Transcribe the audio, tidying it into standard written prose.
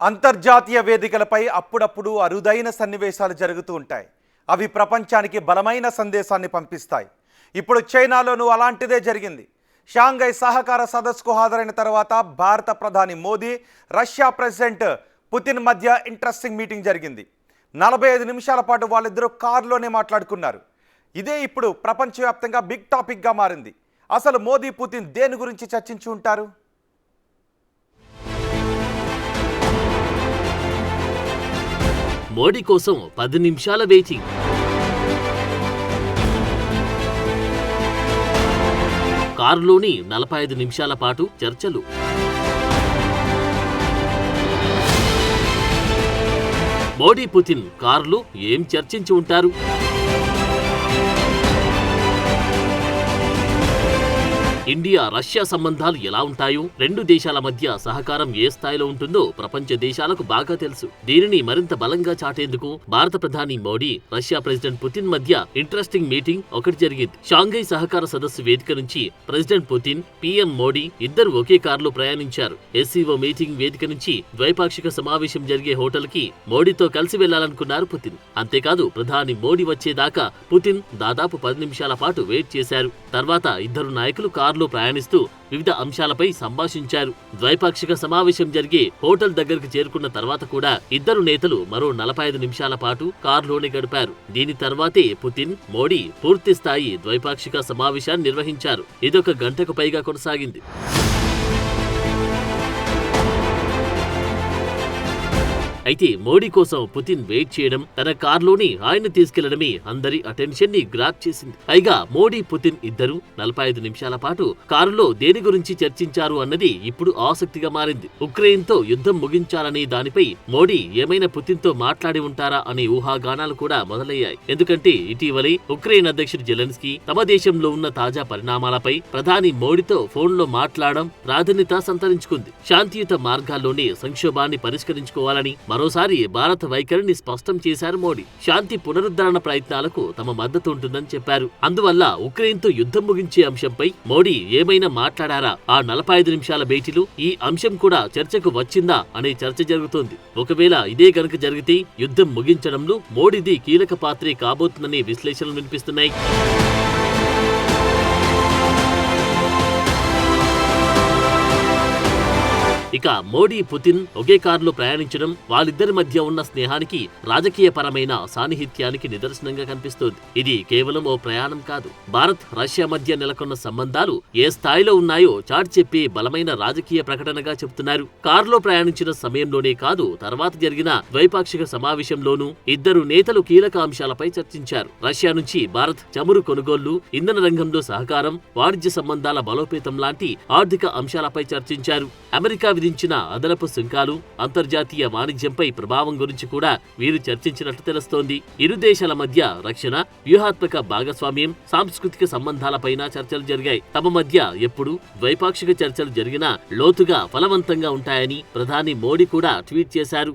అంతర్జాతీయ వేదికలపై అప్పుడప్పుడు అరుదైన సన్నివేశాలు జరుగుతూ ఉంటాయి. అవి ప్రపంచానికి బలమైన సందేశాన్ని పంపిస్తాయి. ఇప్పుడు చైనాలోనూ అలాంటిదే జరిగింది. షాంఘై సహకార సదస్సుకు హాజరైన తర్వాత భారత ప్రధాని మోదీ, రష్యా ప్రెసిడెంట్ పుతిన్ మధ్య ఇంట్రెస్టింగ్ మీటింగ్ జరిగింది. 45 నిమిషాల పాటు వాళ్ళిద్దరూ కారులోనే మాట్లాడుకున్నారు. ఇదే ఇప్పుడు ప్రపంచవ్యాప్తంగా బిగ్ టాపిక్గా మారింది. అసలు మోదీ, పుతిన్ దేని గురించి చర్చించి ఉంటారు? మోడీ కోసం 10 నిమిషాల వెయిటింగ్. కారులోని 45 నిమిషాల పాటు చర్చలు. మోడీ, పుతిన్ కారులో ఏం చర్చించి ఉంటారు? ఇండియా రష్యా సంబంధాలు ఎలా ఉంటాయో, రెండు దేశాల మధ్య సహకారం ఏ స్థాయిలో ఉంటుందో ప్రపంచ దేశాలకు బాగా తెలుసు. దీనిని మరింత బలంగా చాటేందుకు భారత ప్రధాని మోడీ, రష్యా ప్రెసిడెంట్ పుతిన్ మధ్య ఇంట్రెస్టింగ్ మీటింగ్ ఒకటి జరిగింది. షాంఘై సహకార సదస్సు వేదిక నుంచి ప్రెసిడెంట్ పుతిన్, పీఎం మోడీ ఇద్దరు ఒకే కారులో ప్రయాణించారు. ఎస్సీఓ మీటింగ్ వేదిక నుంచి ద్వైపాక్షిక సమావేశం జరిగే హోటల్ కి మోడీతో కలిసి వెళ్లాలనుకున్నారు పుతిన్. అంతేకాదు, ప్రధాని మోడీ వచ్చేదాకా పుతిన్ దాదాపు 10 నిమిషాల పాటు వెయిట్ చేశారు. తర్వాత ఇద్దరు నాయకులు కారులో ప్రయాణిస్తూ వివిధ అంశాలపై సంభాషించారు. ద్వైపాక్షిక సమావేశం జరిగే హోటల్ దగ్గరకు చేరుకున్న తర్వాత కూడా ఇద్దరు నేతలు మరో 45 నిమిషాల పాటు కారులోనే గడిపారు. దీని తర్వాతే పుతిన్, మోడీ పూర్తి స్థాయి ద్వైపాక్షిక సమావేశాన్ని నిర్వహించారు. ఇదొక గంటకు పైగా కొనసాగింది. అయితే మోడీ కోసం పుతిన్ వెయిట్ చేయడం, తన కారులోని ఆయన తీసుకెళ్లడమే అందరి అటెన్షన్ ని గ్రాప్ చేసింది. పైగా మోడీ, పుతిన్ ఇద్దరు 45 నిమిషాల పాటు కారులో దేని గురించి చర్చించారు అన్నది ఇప్పుడు ఆసక్తిగా మారింది. ఉక్రెయిన్ తో యుద్ధం ముగించాలనే దానిపై మోడీ ఏమైనా పుతిన్ తో మాట్లాడి ఉంటారా అనే ఊహాగానాలు కూడా మొదలయ్యాయి. ఎందుకంటే ఇటీవలే ఉక్రెయిన్ అధ్యక్షుడు జెలెన్స్కీ తమ దేశంలో ఉన్న తాజా పరిణామాలపై ప్రధాని మోడీతో ఫోన్లో మాట్లాడడం ప్రాధాన్యత సంతరించుకుంది. శాంతియుత మార్గాల్లోనే సంక్షోభాన్ని పరిష్కరించుకోవాలని మరోసారి భారత వైఖరిని స్పష్టం చేశారు మోడీ. శాంతి పునరుద్ధరణ ప్రయత్నాలకు తమ మద్దతు ఉంటుందని చెప్పారు. అందువల్ల ఉక్రెయిన్ తో యుద్ధం ముగించే అంశంపై మోడీ ఏమైనా మాట్లాడారా? ఆ 45 నిమిషాల భేటీలో ఈ అంశం కూడా చర్చకు వచ్చిందా అనే చర్చ జరుగుతోంది. ఒకవేళ ఇదే గనుక జరిగితే యుద్ధం ముగించడంలో మోడీది కీలక పాత్రే కాబోతుందనే విశ్లేషణలు వినిపిస్తున్నాయి. ఇక మోడీ, పుతిన్ ఒకే కారులో ప్రయాణించడం వాళ్ళిద్దరి మధ్య ఉన్న స్నేహానికి, రాజకీయ పరమైన సాన్నిహిత్యానికి నిదర్శనంగా కనిపిస్తోంది. ఇది కేవలం ఓ ప్రయాణం కాదు. భారత్, రష్యా మధ్య నెలకొన్న సంబంధాలు ఏ స్థాయిలో ఉన్నాయో చాటి చెప్పే బలమైన రాజకీయ ప్రకటనగా చెబుతున్నారు. కారులో ప్రయాణించిన సమయంలోనే కాదు, తర్వాత జరిగిన ద్వైపాక్షిక సమావేశంలోనూ ఇద్దరు నేతలు కీలక అంశాలపై చర్చించారు. రష్యా నుంచి భారత్ చమురు కొనుగోళ్లు, ఇంధన రంగంలో సహకారం, వాణిజ్య సంబంధాల బలోపేతం లాంటి ఆర్థిక అంశాలపై చర్చించారు. అమెరికా విధించిన అదనపు సుంకాలు, అంతర్జాతీయ వాణిజ్యంపై ప్రభావం గురించి కూడా వీరు చర్చించినట్లు తెలుస్తోంది. ఇరు దేశాల మధ్య రక్షణ, వ్యూహాత్మక భాగస్వామ్యం, సాంస్కృతిక సంబంధాలపైన చర్చలు జరిగాయి. తమ మధ్య ఎప్పుడు ద్వైపాక్షిక చర్చలు జరిగినా లోతుగా, ఫలవంతంగా ఉంటాయని ప్రధాని మోడీ కూడా ట్వీట్ చేశారు.